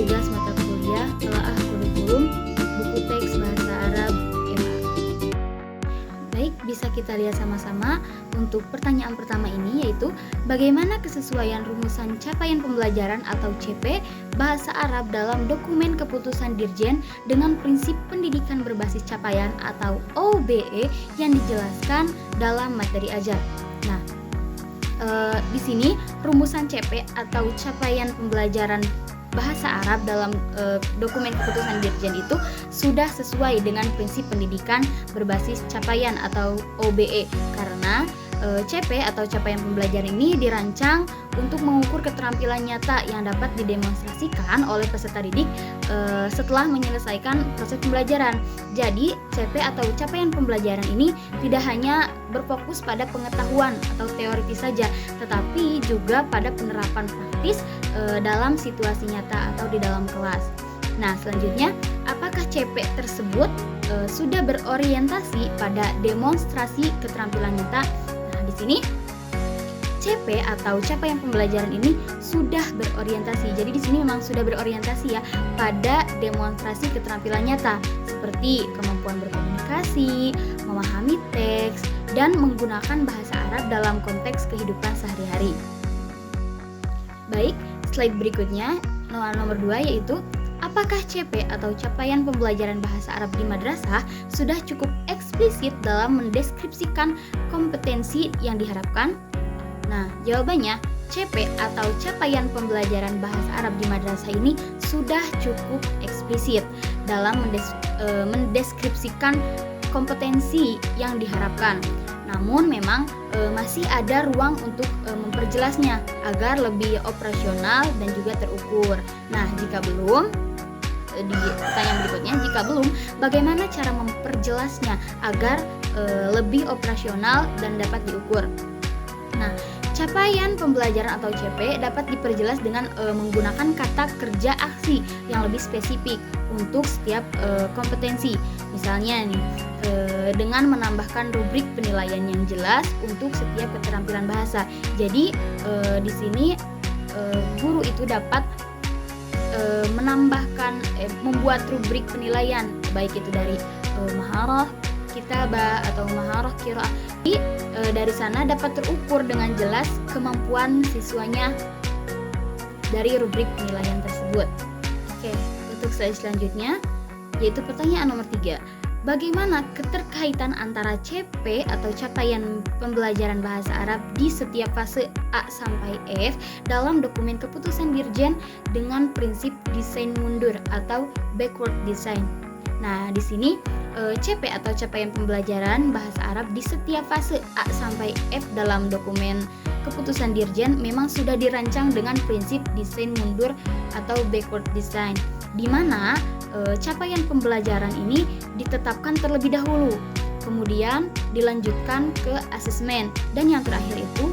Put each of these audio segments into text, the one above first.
tugas mata kuliah telaah kurikulum buku teks bahasa Arab MA. Baik, bisa kita lihat sama-sama untuk pertanyaan pertama ini, yaitu bagaimana kesesuaian rumusan capaian pembelajaran atau CP bahasa Arab dalam dokumen keputusan Dirjen dengan prinsip pendidikan berbasis capaian atau OBE yang dijelaskan dalam materi ajar. Nah, di sini rumusan CP atau capaian pembelajaran bahasa Arab dalam dokumen keputusan Dirjen itu sudah sesuai dengan prinsip pendidikan berbasis capaian atau OBE, karena CP atau capaian pembelajaran ini dirancang untuk mengukur keterampilan nyata yang dapat didemonstrasikan oleh peserta didik setelah menyelesaikan proses pembelajaran. Jadi, CP atau capaian pembelajaran ini tidak hanya berfokus pada pengetahuan atau teoritis saja, tetapi juga pada penerapan praktis dalam situasi nyata atau di dalam kelas. Nah, selanjutnya, apakah CP tersebut sudah berorientasi pada demonstrasi keterampilan nyata? Nah, di sini CP atau capaian pembelajaran ini sudah berorientasi. Jadi di sini memang sudah berorientasi ya pada demonstrasi keterampilan nyata seperti kemampuan berkomunikasi, memahami teks, dan menggunakan bahasa Arab dalam konteks kehidupan sehari-hari. Baik, slide berikutnya nomor 2, yaitu apakah CP atau capaian pembelajaran bahasa Arab di madrasah sudah cukup eksplisit dalam mendeskripsikan kompetensi yang diharapkan? Nah, jawabannya CP atau capaian pembelajaran bahasa Arab di madrasah ini sudah cukup eksplisit dalam mendeskripsikan kompetensi yang diharapkan. Namun memang masih ada ruang untuk memperjelasnya agar lebih operasional dan juga terukur. Nah, jika belum, di pertanyaan berikutnya, jika belum, bagaimana cara memperjelasnya agar lebih operasional dan dapat diukur? Nah, capaian pembelajaran atau CP dapat diperjelas dengan menggunakan kata kerja aksi yang lebih spesifik untuk setiap kompetensi. Misalnya nih, dengan menambahkan rubrik penilaian yang jelas untuk setiap keterampilan bahasa. Jadi di sini guru itu dapat menambahkan membuat rubrik penilaian, baik itu dari maharah kitabah atau maharah qiraah. Dari sana dapat terukur dengan jelas kemampuan siswanya dari rubrik penilaian tersebut. Oke, untuk slide selanjutnya yaitu pertanyaan nomor 3. Bagaimana keterkaitan antara CP atau capaian pembelajaran bahasa Arab di setiap fase A sampai F dalam dokumen keputusan Dirjen dengan prinsip desain mundur atau backward design? Nah, di sini CP atau capaian pembelajaran bahasa Arab di setiap fase A sampai F dalam dokumen keputusan Dirjen memang sudah dirancang dengan prinsip desain mundur atau backward design, di mana capaian pembelajaran ini ditetapkan terlebih dahulu, kemudian dilanjutkan ke asesmen, dan yang terakhir itu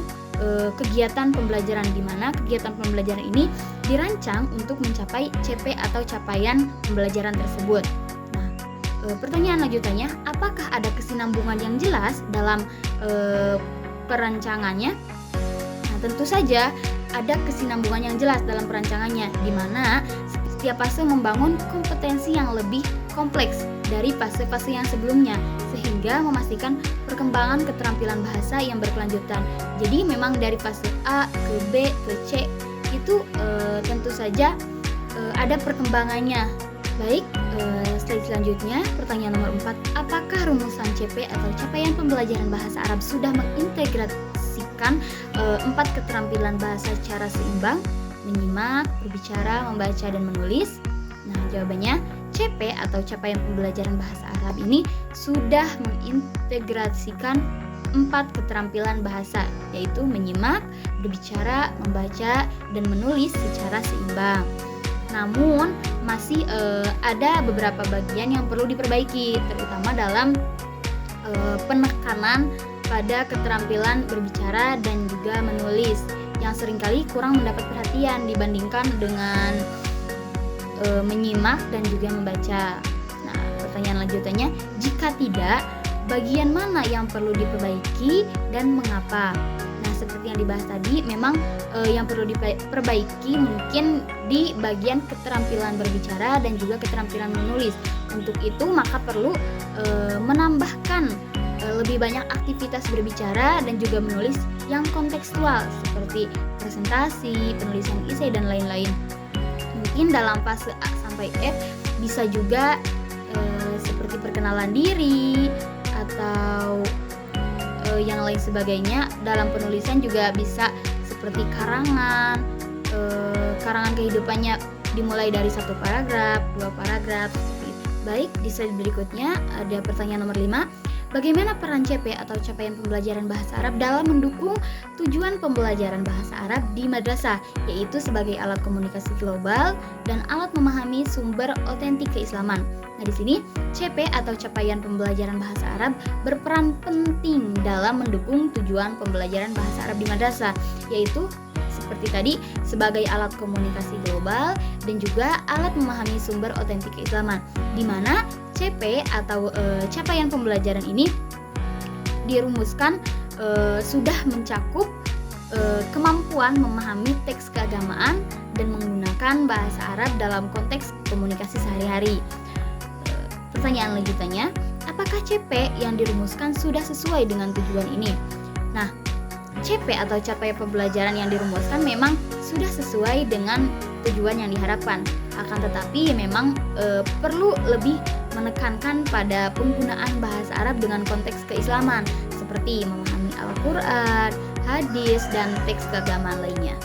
kegiatan pembelajaran, di mana kegiatan pembelajaran ini dirancang untuk mencapai CP atau capaian pembelajaran tersebut. Pertanyaan lanjutannya, apakah ada kesinambungan yang jelas dalam perancangannya? Nah, tentu saja ada kesinambungan yang jelas dalam perancangannya, di mana setiap fase membangun kompetensi yang lebih kompleks dari fase-fase yang sebelumnya, sehingga memastikan perkembangan keterampilan bahasa yang berkelanjutan. Jadi memang dari fase A ke B ke C itu tentu saja ada perkembangannya. Baik, slide selanjutnya, pertanyaan nomor 4. Apakah rumusan CP atau capaian pembelajaran bahasa Arab sudah mengintegrasikan 4 keterampilan bahasa secara seimbang? Menyimak, berbicara, membaca, dan menulis? Nah, jawabannya CP atau capaian pembelajaran bahasa Arab ini sudah mengintegrasikan 4 keterampilan bahasa, yaitu menyimak, berbicara, membaca, dan menulis secara seimbang. Namun masih ada beberapa bagian yang perlu diperbaiki, terutama dalam penekanan pada keterampilan berbicara dan juga menulis yang seringkali kurang mendapat perhatian dibandingkan dengan menyimak dan juga membaca. Nah, pertanyaan lanjutannya, jika tidak, bagian mana yang perlu diperbaiki dan mengapa? Nah, seperti yang dibahas tadi, memang yang perlu diperbaiki mungkin di bagian keterampilan berbicara dan juga keterampilan menulis. Untuk itu maka perlu menambahkan lebih banyak aktivitas berbicara dan juga menulis yang kontekstual seperti presentasi, penulisan esai dan lain-lain. Mungkin dalam fase A sampai F bisa juga seperti perkenalan diri atau yang lain sebagainya. Dalam penulisan juga bisa seperti karangan kehidupannya dimulai dari 1 paragraf, 2 paragraf seperti itu. Baik, di slide berikutnya ada pertanyaan nomor 5. Bagaimana peran CP atau capaian pembelajaran bahasa Arab dalam mendukung tujuan pembelajaran bahasa Arab di madrasah, yaitu sebagai alat komunikasi global dan alat memahami sumber otentik keislaman. Nah, di sini CP atau capaian pembelajaran bahasa Arab berperan penting dalam mendukung tujuan pembelajaran bahasa Arab di madrasah, yaitu seperti tadi sebagai alat komunikasi global dan juga alat memahami sumber otentik keislaman, di mana CP atau capaian pembelajaran ini dirumuskan sudah mencakup kemampuan memahami teks keagamaan dan menggunakan bahasa Arab dalam konteks komunikasi sehari-hari. Pertanyaan lanjutannya, apakah CP yang dirumuskan sudah sesuai dengan tujuan ini? Nah, CP atau capaian pembelajaran yang dirumuskan memang sudah sesuai dengan tujuan yang diharapkan. Akan tetapi memang perlu lebih menekankan pada penggunaan bahasa Arab dengan konteks keislaman seperti memahami Al-Quran, hadis, dan teks keagamaan lainnya.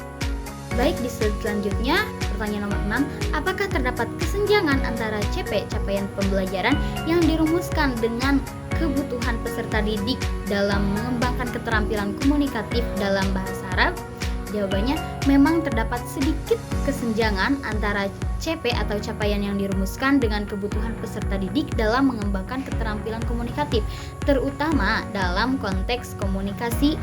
Baik, di slide selanjutnya pertanyaan nomor 6, apakah terdapat kesenjangan antara CP capaian pembelajaran yang dirumuskan dengan kebutuhan peserta didik dalam mengembangkan keterampilan komunikatif dalam bahasa Arab? Jawabannya, memang terdapat sedikit kesenjangan antara CP atau capaian yang dirumuskan dengan kebutuhan peserta didik dalam mengembangkan keterampilan komunikatif, terutama dalam konteks komunikasi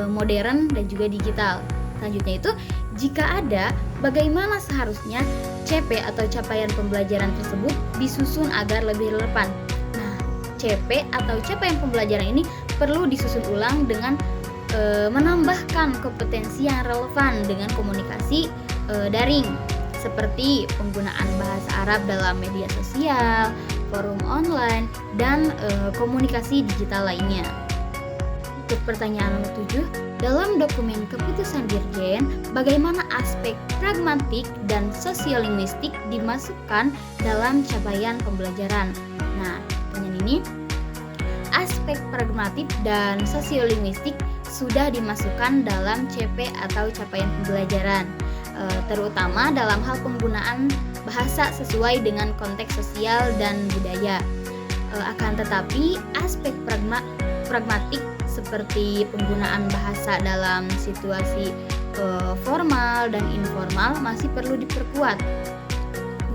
modern dan juga digital. Selanjutnya itu, jika ada, bagaimana seharusnya CP atau capaian pembelajaran tersebut disusun agar lebih relevan? Nah, CP atau capaian pembelajaran ini perlu disusun ulang dengan menambahkan kompetensi yang relevan dengan komunikasi daring, seperti penggunaan bahasa Arab dalam media sosial, forum online, dan komunikasi digital lainnya. Untuk pertanyaan nomor 7, dalam dokumen keputusan Dirjen, bagaimana aspek pragmatik dan sosiolinguistik dimasukkan dalam capaian pembelajaran? Nah, pertanyaan ini, aspek pragmatik dan sosiolinguistik sudah dimasukkan dalam CP atau capaian pembelajaran, terutama dalam hal penggunaan bahasa sesuai dengan konteks sosial dan budaya. Akan tetapi aspek pragmatik seperti penggunaan bahasa dalam situasi formal dan informal masih perlu diperkuat,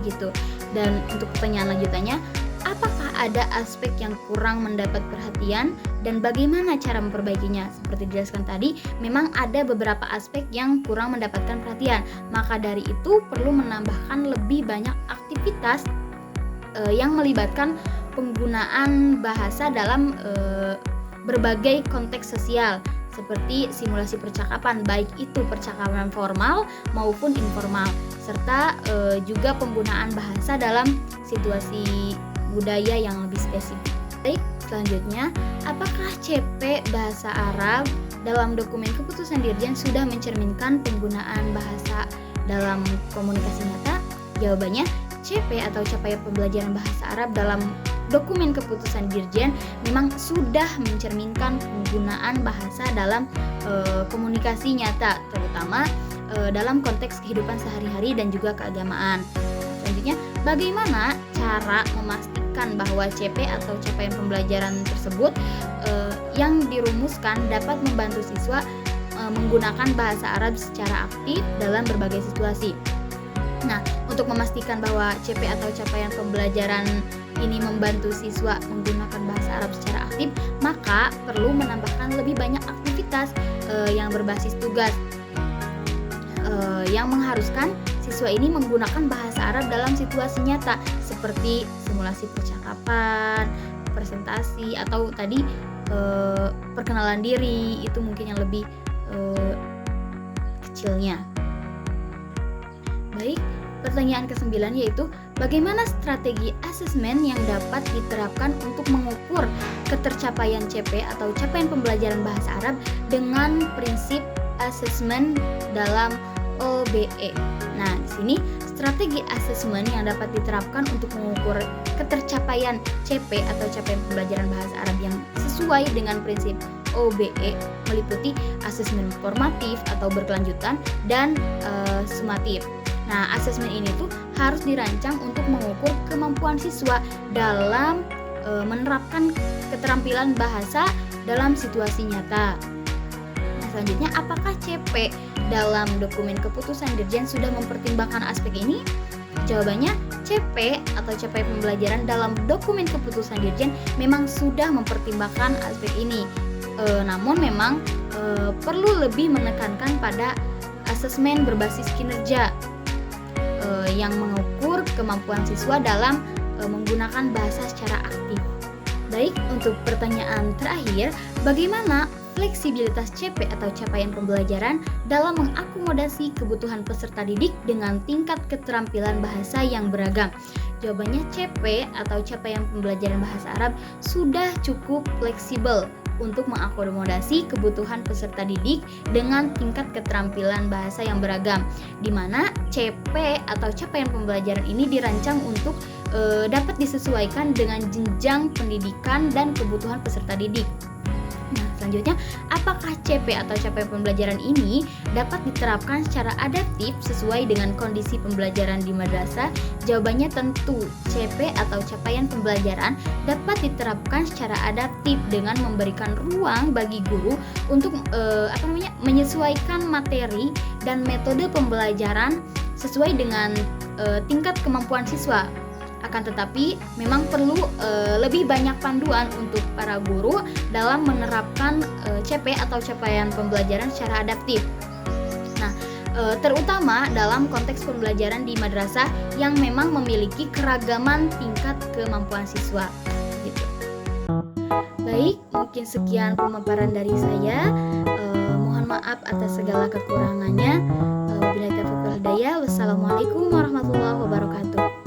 gitu. Dan untuk pertanyaan lanjutannya, apakah ada aspek yang kurang mendapat perhatian dan bagaimana cara memperbaikinya? Seperti dijelaskan tadi, memang ada beberapa aspek yang kurang mendapatkan perhatian. Maka dari itu perlu menambahkan lebih banyak aktivitas yang melibatkan penggunaan bahasa dalam berbagai konteks sosial, seperti simulasi percakapan, baik itu percakapan formal maupun informal, serta juga penggunaan bahasa dalam situasi budaya yang lebih spesifik. Baik, selanjutnya, apakah CP bahasa Arab dalam dokumen keputusan Dirjen sudah mencerminkan penggunaan bahasa dalam komunikasi nyata? Jawabannya, CP atau capaian pembelajaran bahasa Arab dalam dokumen keputusan Dirjen memang sudah mencerminkan penggunaan bahasa dalam komunikasi nyata, terutama dalam konteks kehidupan sehari-hari dan juga keagamaan. Selanjutnya, bagaimana cara memastikan bahwa CP atau capaian pembelajaran tersebut yang dirumuskan dapat membantu siswa menggunakan bahasa Arab secara aktif dalam berbagai situasi? Nah, untuk memastikan bahwa CP atau capaian pembelajaran ini membantu siswa menggunakan bahasa Arab secara aktif, maka perlu menambahkan lebih banyak aktivitas yang berbasis tugas yang mengharuskan siswa ini menggunakan bahasa Arab dalam situasi nyata, seperti simulasi percakapan, presentasi, atau tadi perkenalan diri. Itu mungkin yang lebih kecilnya. Baik, pertanyaan ke-9 yaitu bagaimana strategi asesmen yang dapat diterapkan untuk mengukur ketercapaian CP atau capaian pembelajaran bahasa Arab dengan prinsip asesmen dalam OBE. Nah, di sini strategi asesmen yang dapat diterapkan untuk mengukur ketercapaian CP atau capaian pembelajaran bahasa Arab yang sesuai dengan prinsip OBE meliputi asesmen formatif atau berkelanjutan dan sumatif. Nah, asesmen ini tuh harus dirancang untuk mengukur kemampuan siswa dalam menerapkan keterampilan bahasa dalam situasi nyata. Nah, selanjutnya, apakah CP dalam dokumen keputusan Dirjen sudah mempertimbangkan aspek ini? Jawabannya, CP atau capaian pembelajaran dalam dokumen keputusan Dirjen memang sudah mempertimbangkan aspek ini. Namun memang perlu lebih menekankan pada asesmen berbasis kinerja yang mengukur kemampuan siswa dalam menggunakan bahasa secara aktif. Baik, untuk pertanyaan terakhir, bagaimana fleksibilitas CP atau capaian pembelajaran dalam mengakomodasi kebutuhan peserta didik dengan tingkat keterampilan bahasa yang beragam? Jawabannya, CP atau capaian pembelajaran bahasa Arab sudah cukup fleksibel untuk mengakomodasi kebutuhan peserta didik dengan tingkat keterampilan bahasa yang beragam, di mana CP atau capaian pembelajaran ini dirancang untuk dapat disesuaikan dengan jenjang pendidikan dan kebutuhan peserta didik. Nah, selanjutnya, apakah CP atau capaian pembelajaran ini dapat diterapkan secara adaptif sesuai dengan kondisi pembelajaran di madrasah? Jawabannya tentu, CP atau capaian pembelajaran dapat diterapkan secara adaptif dengan memberikan ruang bagi guru untuk menyesuaikan materi dan metode pembelajaran sesuai dengan tingkat kemampuan siswa. Akan tetapi memang perlu lebih banyak panduan untuk para guru dalam menerapkan CP atau capaian pembelajaran secara adaptif. Nah, terutama dalam konteks pembelajaran di madrasah yang memang memiliki keragaman tingkat kemampuan siswa. Gitu. Baik, mungkin sekian pemaparan dari saya. Mohon maaf atas segala kekurangannya. Wabillahi taufiq wal hidayah. Wassalamualaikum warahmatullahi wabarakatuh.